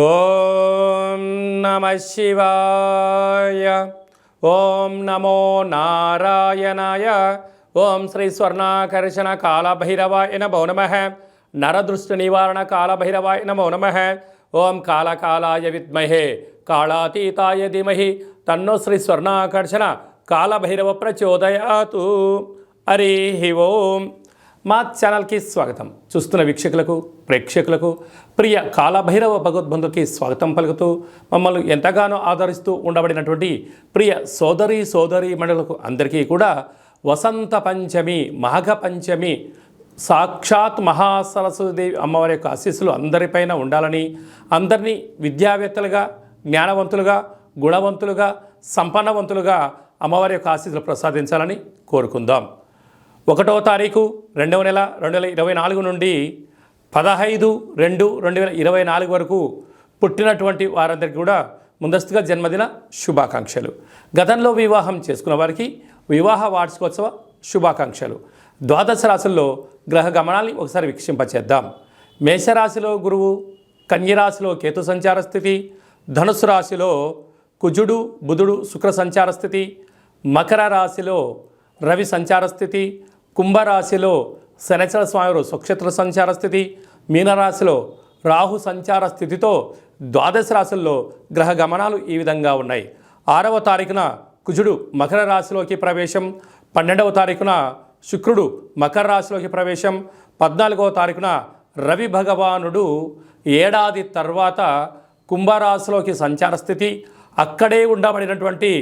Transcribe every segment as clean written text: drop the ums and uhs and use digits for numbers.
ఓం నమ శివాయ. ఓం నమో నారాయణాయ. ఓం శ్రీ స్వర్ణాకర్షణ కాళభైరవాయ నమో నమః. నరదృష్టి నివారణ కాళభైరవాయ నమో నమః. ఓం కాళకాలాయ విద్మహే కాళాతీతాయ ధీమహి తన్నో శ్రీ స్వర్ణాకర్షణ కాళభైరవ ప్రచోదయాతు. హరి ఓం. మా ఛానల్కి స్వాగతం. చూస్తున్న వీక్షకులకు ప్రేక్షకులకు ప్రియ కాళభైరవ భగవద్బంధుకి స్వాగతం పలుకుతూ మమ్మల్ని ఎంతగానో ఆదరిస్తూ ఉండబడినటువంటి ప్రియ సోదరి మండలకు అందరికీ కూడా వసంత పంచమి మాఘ పంచమి సాక్షాత్ మహాసరస్వతీదేవి అమ్మవారి యొక్క ఆశీస్సులు అందరిపైన ఉండాలని, అందరినీ విద్యావేత్తలుగా, జ్ఞానవంతులుగా, గుణవంతులుగా, సంపన్నవంతులుగా అమ్మవారి యొక్క ఆశీస్సులు ప్రసాదించాలని కోరుకుందాం. 1వ తారీఖు 2వ నెల 2024 నుండి 15/2/2024 వరకు పుట్టినటువంటి వారందరికీ కూడా ముందస్తుగా జన్మదిన శుభాకాంక్షలు. గతంలో వివాహం చేసుకున్న వారికి వివాహ వార్షికోత్సవ శుభాకాంక్షలు. ద్వాదశ రాశుల్లో గ్రహ గమనాన్ని ఒకసారి వీక్షింపచేద్దాం. మేషరాశిలో గురువు, కన్యరాశిలో కేతు సంచార స్థితి, ధనుసు రాశిలో కుజుడు బుధుడు శుక్ర సంచార స్థితి, మకర రాశిలో రవి సంచార స్థితి, కుంభరాశిలో శనిచర స్వామి స్వక్షేత్ర సంచార స్థితి, మీనరాశిలో రాహు సంచార స్థితితో ద్వాదశ రాశుల్లో గ్రహ గమనాలు ఈ విధంగా ఉన్నాయి. 6వ తారీఖున కుజుడు మకర రాశిలోకి ప్రవేశం, 12వ తారీఖున శుక్రుడు మకర రాశిలోకి ప్రవేశం, 14వ తారీఖున రవి భగవానుడు ఏడాది తర్వాత కుంభరాశిలోకి సంచార స్థితి, అక్కడే ఉండబడినటువంటి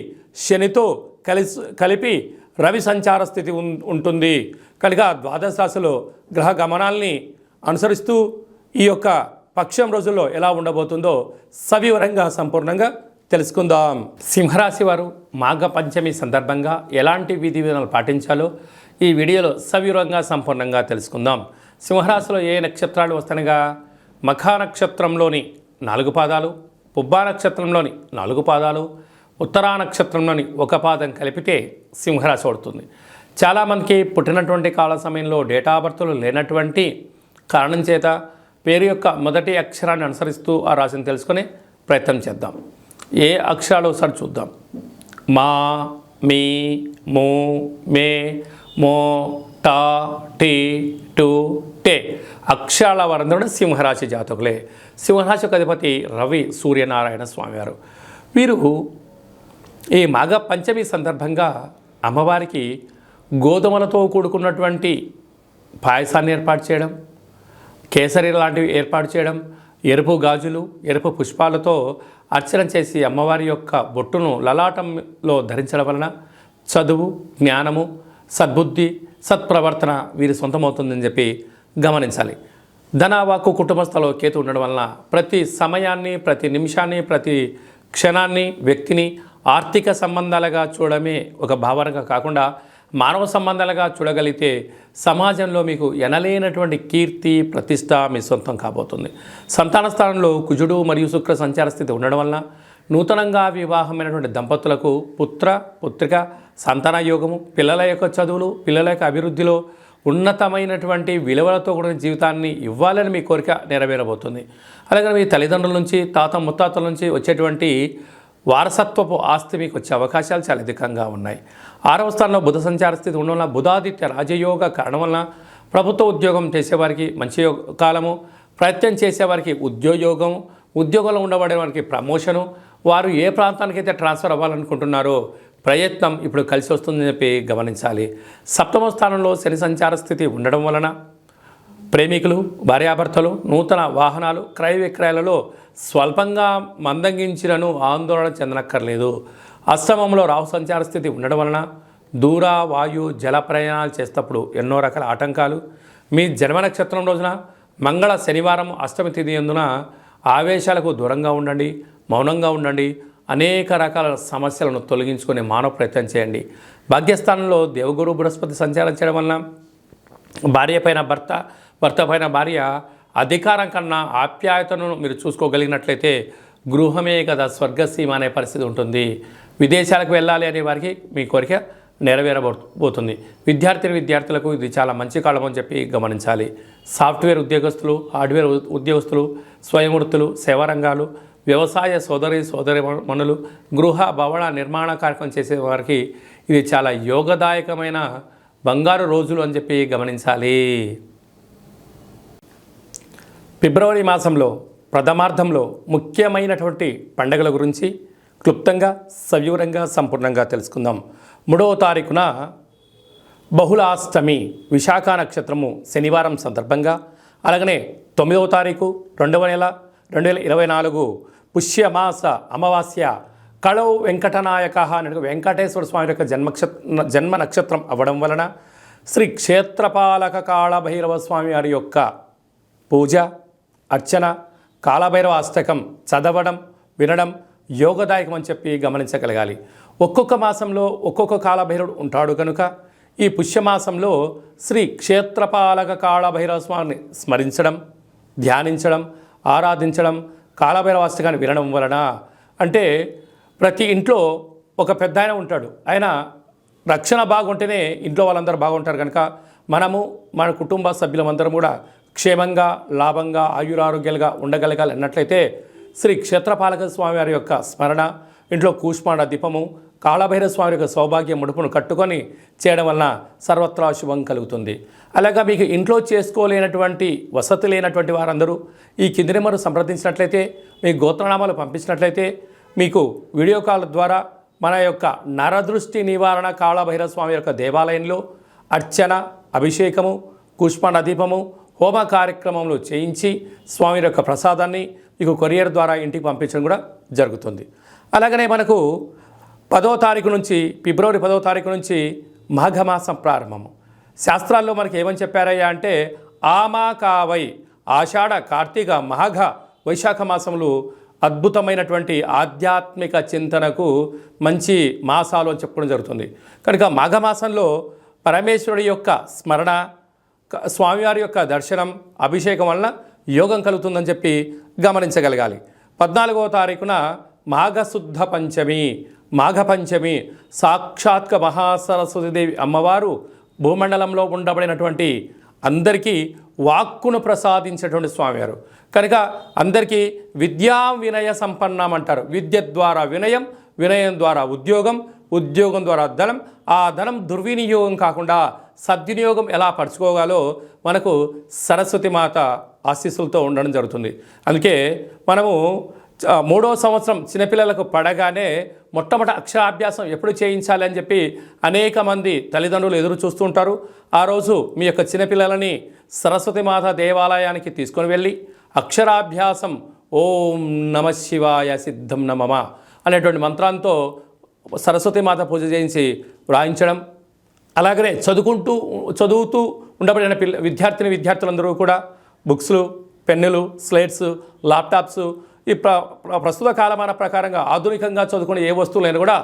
శనితో కలిపి రవి సంచార స్థితి ఉంటుంది. కనుక ద్వాదశ రాశిలో గ్రహ గమనాల్ని అనుసరిస్తూ ఈ యొక్క పక్షం రోజుల్లో ఎలా ఉండబోతుందో సవివరంగా సంపూర్ణంగా తెలుసుకుందాం. సింహరాశి వారు మాఘ పంచమి సందర్భంగా ఎలాంటి విధి విధానాలు పాటించాలో ఈ వీడియోలో సవివరంగా సంపూర్ణంగా తెలుసుకుందాం. సింహరాశిలో ఏ నక్షత్రాలు వస్తానగా మఖా నక్షత్రంలోని 4 పాదాలు, పుబ్బా నక్షత్రంలోని 4 పాదాలు, ఉత్తరా నక్షత్రంలోని 1 పాదం కలిపితే సింహరాశి పడుతుంది. చాలామందికి పుట్టినటువంటి కాల సమయంలో డేటా ఆఫ్ బర్త్లు లేనటువంటి కారణం చేత పేరు యొక్క మొదటి అక్షరాన్ని అనుసరిస్తూ ఆ రాశిని తెలుసుకునే ప్రయత్నం చేద్దాం. ఏ అక్షరాలు ఒకసారి చూద్దాం. మా, మీ, మూ, మే, మో, టా, టీ, టు, టే అక్షరాల వారందరూ సింహరాశి జాతకులే. సింహరాశి యొక్క అధిపతి రవి సూర్యనారాయణ స్వామివారు. వీరు ఈ మాఘ పంచమి సందర్భంగా అమ్మవారికి గోధుమలతో కూడుకున్నటువంటి పాయసాన్ని ఏర్పాటు చేయడం, కేసరి లాంటివి ఏర్పాటు చేయడం, ఎరుపు గాజులు, ఎరుపు పుష్పాలతో అర్చన చేసి అమ్మవారి యొక్క బొట్టును లలాటంలో ధరించడం వలన చదువు, జ్ఞానము, సద్బుద్ధి, సత్ప్రవర్తన వీరి సొంతమవుతుందని చెప్పి గమనించాలి. ధనవాక్కు కుటుంబస్థలో కేతు ఉండడం వలన ప్రతి సమయాన్ని, ప్రతి నిమిషాన్ని, ప్రతి క్షణాన్ని, వ్యక్తిని ఆర్థిక సంబంధాలుగా చూడడమే ఒక భావనగా కాకుండా మానవ సంబంధాలుగా చూడగలిగితే సమాజంలో మీకు ఎనలేనటువంటి కీర్తి, ప్రతిష్ట మీ సొంతం కాబోతుంది. సంతాన స్థానంలో కుజుడు మరియు శుక్ర సంచార స్థితి ఉండడం వలన నూతనంగా వివాహమైనటువంటి దంపతులకు పుత్రిక సంతాన యోగము, పిల్లల యొక్క చదువులు, పిల్లల యొక్క అభివృద్ధిలో ఉన్నతమైనటువంటి విలువలతో కూడిన జీవితాన్ని ఇవ్వాలని మీ కోరిక నెరవేరబోతుంది. అలాగే మీ తల్లిదండ్రుల నుంచి, తాత ముత్తాతల నుంచి వచ్చేటువంటి వారసత్వపు ఆస్తి మీకు వచ్చే అవకాశాలు చాలా అధికంగా ఉన్నాయి. 6వ స్థానంలో బుధ సంచార స్థితి ఉండడం వల్ల బుధాదిత్య రాజయోగ కారణం వలన ప్రభుత్వ ఉద్యోగం చేసేవారికి మంచి కాలము, ప్రయత్నం చేసేవారికి ఉద్యోగం, ఉద్యోగంలో ఉండబడే వారికి ప్రమోషను, వారు ఏ ప్రాంతానికైతే ట్రాన్స్ఫర్ అవ్వాలనుకుంటున్నారో ప్రయత్నం ఇప్పుడు కలిసి వస్తుందని చెప్పి గమనించాలి. 7వ స్థానంలో శని సంచార స్థితి ఉండడం వలన ప్రేమికులు, భార్యాభర్తలు నూతన వాహనాలు, క్రయ విక్రయాలలో స్వల్పంగా మందగించినను ఆందోళన చెందనక్కర్లేదు. అష్టమంలో రాహు సంచార స్థితి ఉండడం వలన దూర, వాయు, జల ప్రయాణాలు చేసేటప్పుడు ఎన్నో రకాల ఆటంకాలు. మీ జన్మ నక్షత్రం రోజున మంగళ శనివారం అష్టమి తిథి యందున ఆవేశాలకు దూరంగా ఉండండి, మౌనంగా ఉండండి. అనేక రకాల సమస్యలను తొలగించుకునే మానవ ప్రయత్నం చేయండి. భాగ్యస్థానంలో దేవగురు బృహస్పతి సంచారం చేయడం వలన భార్య పైన భర్త, భర్త పైన భార్య అధికారం కన్నా ఆప్యాయతను మీరు చూసుకోగలిగినట్లయితే గృహమే కదా స్వర్గసీమ అనే పరిస్థితి ఉంటుంది. విదేశాలకు వెళ్ళాలి అనే వారికి మీ కోరిక నెరవేరబోతుంది. విద్యార్థులకు ఇది చాలా మంచి కాలం అని చెప్పి గమనించాలి. సాఫ్ట్వేర్ ఉద్యోగస్తులు, హార్డ్వేర్ ఉద్యోగస్తులు, స్వయం వృత్తులు, సేవా రంగాలు, వ్యవసాయ సోదరిమణులు, గృహ భవన నిర్మాణ కార్యక్రమం చేసే వారికి ఇది చాలా యోగదాయకమైన బంగారు రోజులు అని చెప్పి గమనించాలి. ఫిబ్రవరి మాసంలో ప్రథమార్థంలో ముఖ్యమైనటువంటి పండుగల గురించి క్లుప్తంగా సవివరంగా సంపూర్ణంగా తెలుసుకుందాం. 3వ తారీఖున బహుళాష్టమి విశాఖ నక్షత్రము శనివారం సందర్భంగా, అలాగనే 9వ తారీఖు 2వ నెల 2024 పుష్యమాస అమావాస్య కళౌ వెంకటనాయక అనే వెంకటేశ్వర స్వామి యొక్క జన్మ నక్షత్రం అవ్వడం వలన శ్రీ క్షేత్రపాలక కాళభైరవ స్వామి వారి యొక్క పూజ, అర్చన, కాళభైరవ అష్టకం చదవడం, వినడం యోగదాయకం అని చెప్పి గమనించగలగాలి. ఒక్కొక్క మాసంలో ఒక్కొక్క కాళభైరవుడు ఉంటాడు కనుక ఈ పుష్యమాసంలో శ్రీ క్షేత్రపాలక కాళభైరవ స్వామిని స్మరించడం, ధ్యానించడం, ఆరాధించడం, కాళభైరవ అష్టకాన్ని వినడం వలన, అంటే ప్రతి ఇంట్లో ఒక పెద్ద ఆయన ఉంటాడు. ఆయన రక్షణ బాగుంటేనే ఇంట్లో వాళ్ళందరూ బాగుంటారు కనుక మనము మన కుటుంబ సభ్యులందరం కూడా క్షేమంగా, లాభంగా, ఆయురారోగ్యాలుగా ఉండగలగాలి అన్నట్లయితే శ్రీ క్షేత్రపాలక స్వామి వారి యొక్క స్మరణ, ఇంట్లో కూష్మాండ దీపము, కాళభైరవ స్వామి యొక్క సౌభాగ్య ముడుపును కట్టుకొని చేయడం వలన సర్వత్రా శుభం కలుగుతుంది. అలాగా మీకు ఇంట్లో చేసుకోలేనటువంటి వసతి లేనటువంటి వారందరూ ఈ కింది నెంబరు సంప్రదించినట్లయితే, మీ గోత్రనామాలు పంపించినట్లయితే మీకు వీడియో కాల్ ద్వారా మన యొక్క నరదృష్టి నివారణ కాళభైరవ స్వామి యొక్క దేవాలయంలో అర్చన, అభిషేకము, కూష్మాండ దీపము, హోమ కార్యక్రమంలో చేయించి స్వామి యొక్క ప్రసాదాన్ని మీకు కొరియర్ ద్వారా ఇంటికి పంపించడం కూడా జరుగుతుంది. అలాగనే మనకు 10వ తారీఖు నుంచి ఫిబ్రవరి 10వ తారీఖు నుంచి మాఘమాసం ప్రారంభము. శాస్త్రాల్లో మనకి ఏమని చెప్పారయ్యా అంటే ఆమాకావై ఆషాఢ, కార్తీక, మాఘ, వైశాఖ మాసములు అద్భుతమైనటువంటి ఆధ్యాత్మిక చింతనకు మంచి మాసాలు అని చెప్పుకోవడం జరుగుతుంది. కనుక మాఘమాసంలో పరమేశ్వరుడి యొక్క స్మరణ, స్వామివారి యొక్క దర్శనం, అభిషేకం వలన యోగం కలుగుతుందని చెప్పి గమనించగలగాలి. 14వ తారీఖున మాఘశుద్ధ పంచమి, మాఘ పంచమి సాక్షాత్క మహాసరస్వతీదేవి అమ్మవారు భూమండలంలో ఉండబడినటువంటి అందరికీ వాక్కును ప్రసాదించేటువంటి స్వామివారు కనుక అందరికీ విద్యా వినయ సంపన్నం అంటారు. విద్య ద్వారా వినయం, వినయం ద్వారా ఉద్యోగం, ఉద్యోగం ద్వారా ధనం, ఆ ధనం దుర్వినియోగం కాకుండా సద్వినియోగం ఎలా పరుచుకోగాలో మనకు సరస్వతి మాత ఆశీస్సులతో ఉండడం జరుగుతుంది. అందుకే మనము 3వ సంవత్సరం చిన్నపిల్లలకు పడగానే మొట్టమొదటి అక్షరాభ్యాసం ఎప్పుడు చేయించాలి అని చెప్పి అనేక మంది తల్లిదండ్రులు ఎదురు చూస్తూ ఉంటారు. ఆ రోజు మీ యొక్క చిన్నపిల్లలని సరస్వతి మాత దేవాలయానికి తీసుకొని వెళ్ళి అక్షరాభ్యాసం ఓం నమ శివాయ సిద్ధం నమమ అనేటువంటి మంత్రంతో సరస్వతి మాత పూజ చేయించి వ్రాయించడం, అలాగనే చదువుతూ ఉండబడిన విద్యార్థులందరూ కూడా బుక్స్లు, పెన్నులు, స్లేట్స్, ల్యాప్టాప్స్ ఈ ప్రస్తుత కాలమాన ప్రకారంగా ఆధునికంగా చదువుకునే ఏ వస్తువులైనా కూడా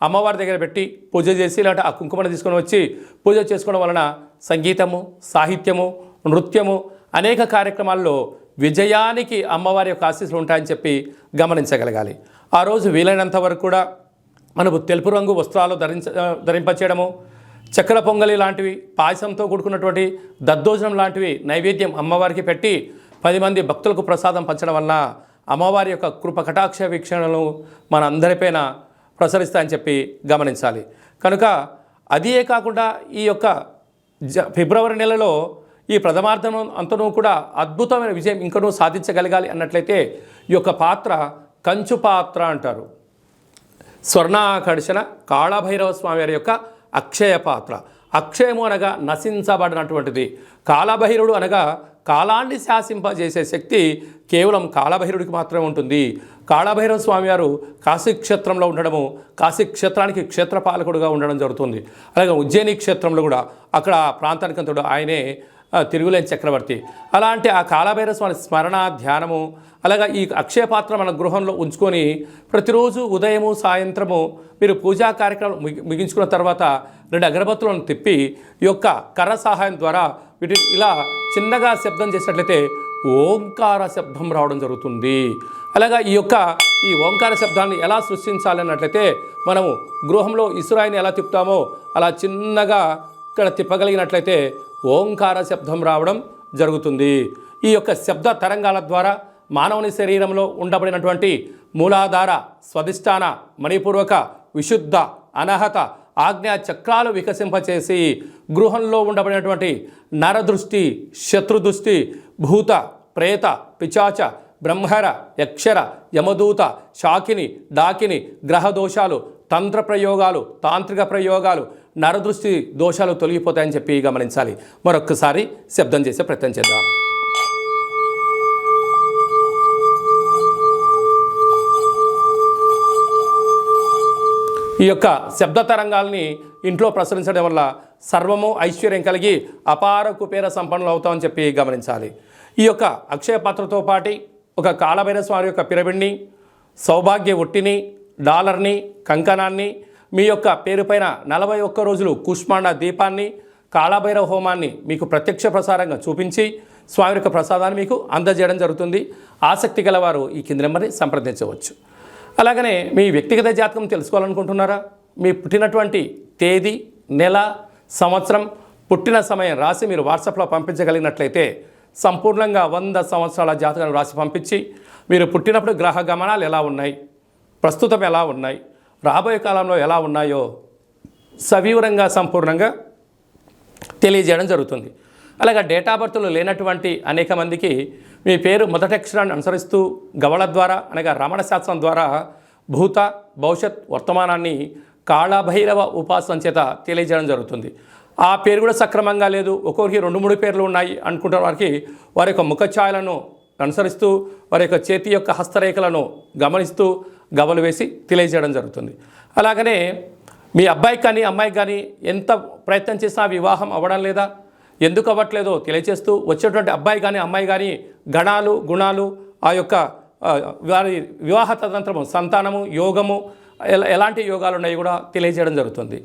అమ్మవారి దగ్గర పెట్టి పూజ చేసి లేదంటే ఆ కుంకుమను తీసుకొని వచ్చి పూజ చేసుకోవడం వలన సంగీతము, సాహిత్యము, నృత్యము అనేక కార్యక్రమాల్లో విజయానికి అమ్మవారి యొక్క ఆశీస్సులు ఉంటాయని చెప్పి గమనించగలగాలి. ఆ రోజు వీలైనంత వరకు కూడా మనకు తెలుపు రంగు వస్త్రాలు ధరింపచేయడము, చక్కెర పొంగలి లాంటివి, పాయసంతో కూడుకున్నటువంటి దద్దోజనం లాంటివి నైవేద్యం అమ్మవారికి పెట్టి 10 మంది భక్తులకు ప్రసాదం పంచడం వలన అమ్మవారి యొక్క కృప కటాక్ష వీక్షణలు మన అందరిపైన ప్రసరిస్తాయని చెప్పి గమనించాలి. కనుక అదే కాకుండా ఈ యొక్క ఫిబ్రవరి నెలలో ఈ ప్రథమార్థం అంతనూ కూడా అద్భుతమైన విజయం ఇంకనూ సాధించగలగాలి అన్నట్లయితే ఈ యొక్క పాత్ర కంచు పాత్ర అంటారు. స్వర్ణాకర్షణ కాళభైరవ స్వామి వారి యొక్క అక్షయ పాత్ర. అక్షయము అనగా నశించబడినటువంటిది, కాళభైరవుడు అనగా కాలాన్ని శాసింపజేసే శక్తి కేవలం కాళభైరవుడికి మాత్రమే ఉంటుంది. కాళభైరవ స్వామి వారు కాశీక్షేత్రంలో ఉండడము, కాశీక్షేత్రానికి క్షేత్రపాలకుడుగా ఉండడం జరుగుతుంది. అలాగే ఉజ్జయిని క్షేత్రంలో కూడా అక్కడ ప్రాంతానికి అంతడు ఆయనే తిరుగులేని చక్రవర్తి. అలాంటి ఆ కాళభైరవ స్వామి స్మరణ, ధ్యానము, అలాగా ఈ అక్షయ పాత్ర మన గృహంలో ఉంచుకొని ప్రతిరోజు ఉదయము సాయంత్రము మీరు పూజా కార్యక్రమం ముగించుకున్న తర్వాత 2 అగరబత్తులను తిప్పి ఈ యొక్క కర్ర సహాయం ద్వారా వీటిని ఇలా చిన్నగా శబ్దం చేసినట్లయితే ఓంకార శబ్దం రావడం జరుగుతుంది. అలాగా ఈ యొక్క ఈ ఓంకార శబ్దాన్ని ఎలా సృష్టించాలన్నట్లయితే మనము గృహంలో ఇసురాయిని ఎలా తిప్పుతామో అలా చిన్నగా ఇక్కడ తిప్పగలిగినట్లయితే ఓంకార శబ్దం రావడం జరుగుతుంది. ఈ యొక్క శబ్ద తరంగాల ద్వారా మానవుని శరీరంలో ఉండబడినటువంటి మూలాధార, స్వధిష్టాన, మణిపూర్వక, విశుద్ధ, అనహత, ఆజ్ఞా చక్రాలు వికసింపచేసి గృహంలో ఉండబడినటువంటి నరదృష్టి, శత్రుదృష్టి, భూత, ప్రేత, పిచాచ, బ్రహ్మర, యక్షర, యమదూత, శాకిని, డాకిని, గ్రహ దోషాలు, తంత్ర ప్రయోగాలు, తాంత్రిక ప్రయోగాలు, నరదృష్టి దోషాలు తొలగిపోతాయని చెప్పి గమనించాలి. మరొక్కసారి శబ్దం చేసే ప్రయత్నం చేద్దాం. ఈ యొక్క శబ్ద తరంగాల్ని ఇంట్లో ప్రసరించడం వల్ల సర్వము ఐశ్వర్యం కలిగి అపార కుబేర సంపన్నులు అవుతామని చెప్పి గమనించాలి. ఈ యొక్క అక్షయ పాత్రతో పాటు ఒక కాళభైరవ స్వామి యొక్క పిరమిడ్ని, సౌభాగ్య ఒట్టిని, డాలర్ని, కంకణాన్ని, మీ యొక్క పేరుపైన 41 రోజులు కుష్మాండ దీపాన్ని, కాళభైరవ హోమాన్ని మీకు ప్రత్యక్ష ప్రసారంగా చూపించి స్వామి యొక్క ప్రసాదాన్ని మీకు అందజేయడం జరుగుతుంది. ఆసక్తి గలవారు ఈ కింది నెంబర్ని సంప్రదించవచ్చు. అలాగనే మీ వ్యక్తిగత జాతకం తెలుసుకోవాలనుకుంటున్నారా? మీ పుట్టినటువంటి తేదీ, నెల, సంవత్సరం, పుట్టిన సమయం రాసి మీరు వాట్సాప్లో పంపించగలిగినట్లయితే సంపూర్ణంగా 100 సంవత్సరాల జాతకాన్ని రాసి పంపించి మీరు పుట్టినప్పుడు గ్రహ గమనాలు ఎలా ఉన్నాయి, ప్రస్తుతం ఎలా ఉన్నాయి, రాబోయే కాలంలో ఎలా ఉన్నాయో సవివరంగా సంపూర్ణంగా తెలియజేయడం జరుగుతుంది. అలాగే డేటా బర్త్లు లేనటువంటి అనేక మందికి మీ పేరు మొదటి అక్షరాన్ని అనుసరిస్తూ గవళ ద్వారా అనగా రమణ శాస్త్రం ద్వారా భూత, భవిష్యత్, వర్తమానాన్ని కాళభైరవ ఉపాసన చేత తెలియజేయడం జరుగుతుంది. ఆ పేరు కూడా సక్రమంగా లేదు, ఒక్కొక్కరికి 2-3 పేర్లు ఉన్నాయి అనుకుంటున్న వారికి వారి యొక్క ముఖఛాయలను అనుసరిస్తూ వారి యొక్క చేతి యొక్క హస్తరేఖలను గమనిస్తూ గవలు వేసి తెలియజేయడం జరుగుతుంది. అలాగనే మీ అబ్బాయికి కానీ అమ్మాయికి కానీ ఎంత ప్రయత్నం చేసినా వివాహం అవ్వడం లేదా, ఎందుకు అవ్వట్లేదో తెలియజేస్తూ వచ్చేటువంటి అబ్బాయి కానీ అమ్మాయి కానీ గణాలు, గుణాలు, ఆ యొక్క వారి వివాహ తదంతరము, సంతానము, యోగము, ఎలాంటి యోగాలు ఉన్నాయి కూడా తెలియజేయడం జరుగుతుంది.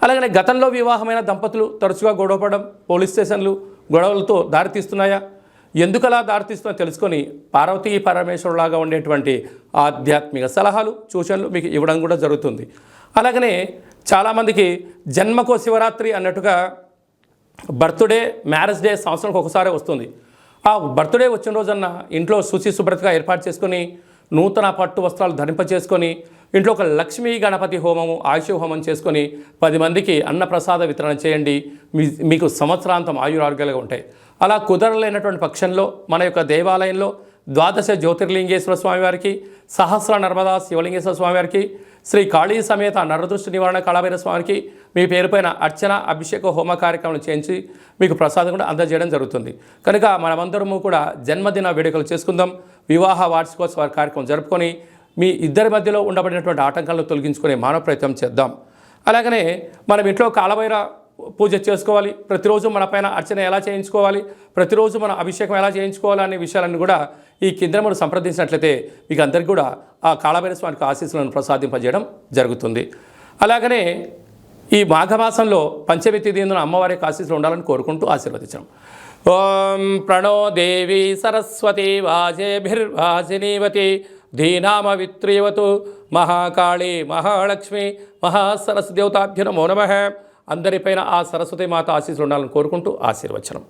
అలాగనే గతంలో వివాహమైన దంపతులు తరచుగా గొడవపడడం, పోలీస్ స్టేషన్లు గొడవలతో దారితీస్తున్నాయా, ఎందుకలా దారితీస్తున్నా తెలుసుకొని పార్వతీ పరమేశ్వరులాగా ఉండేటువంటి ఆధ్యాత్మిక సలహాలు, సూచనలు మీకు ఇవ్వడం కూడా జరుగుతుంది. అలాగనే చాలామందికి జన్మకో శివరాత్రి అన్నట్టుగా బర్త్డే, మ్యారేజ్ డే సంవత్సరానికి ఒకసారి వస్తుంది. ఆ బర్త్డే వచ్చిన రోజన్న ఇంట్లో శుచి శుభ్రతగా ఏర్పాటు చేసుకొని నూతన పట్టు వస్త్రాలు ధరింపచేసుకొని ఇంట్లో ఒక లక్ష్మీ గణపతి హోమము, ఆయుష హోమం చేసుకొని 10 మందికి అన్నప్రసాద వితరణ చేయండి. మీకు సంవత్సరాంతం ఆయురారోగ్యాలుగా ఉంటాయి. అలా కుదరలేనటువంటి పక్షంలో మన యొక్క దేవాలయంలో 12 జ్యోతిర్లింగేశ్వర స్వామివారికి, సహస్ర నర్మదా శివలింగేశ్వర స్వామివారికి, శ్రీ కాళీ సమేత నరదృష్టి నివారణ కాళభైరవ స్వామికి మీ పేరుపైన అర్చన, అభిషేక, హోమ కార్యక్రమాలు చేయించి మీకు ప్రసాదం కూడా అందజేయడం జరుగుతుంది. కనుక మనమందరము కూడా జన్మదిన వేడుకలు చేసుకుందాం, వివాహ వార్షికోత్సవ కార్యక్రమం జరుపుకొని మీ ఇద్దరి మధ్యలో ఉండబడినటువంటి ఆటంకాలను తొలగించుకునే మానవ ప్రయత్నం చేద్దాం. అలాగనే మనం ఇంట్లో కాళభైరవ పూజ చేసుకోవాలి, ప్రతిరోజు మన పైన అర్చన ఎలా చేయించుకోవాలి, ప్రతిరోజు మన అభిషేకం ఎలా చేయించుకోవాలి అనే విషయాలన్నీ కూడా ఈ కింద మనం సంప్రదించినట్లయితే మీకు అందరికీ కూడా ఆ కాళభైరవ స్వామికి ఆశీస్సులను ప్రసాదింపజేయడం జరుగుతుంది. అలాగనే ఈ మాఘమాసంలో పంచమి తిథిన అమ్మవారి ఆశీస్సులు ఉండాలని కోరుకుంటూ ఆశీర్వదించాం. ఓం ప్రణో దేవి సరస్వతి వాజేభిర్వాజినీవతి ధీనామ విత్రీవతు మహాకాళి మహాలక్ష్మి మహాసరస్వతి దేవతాభ్యో నమో నమః. అందరిపైన ఆ సరస్వతి మాత ఆశీస్సులు ఉండాలని కోరుకుంటూ ఆశీర్వచనం.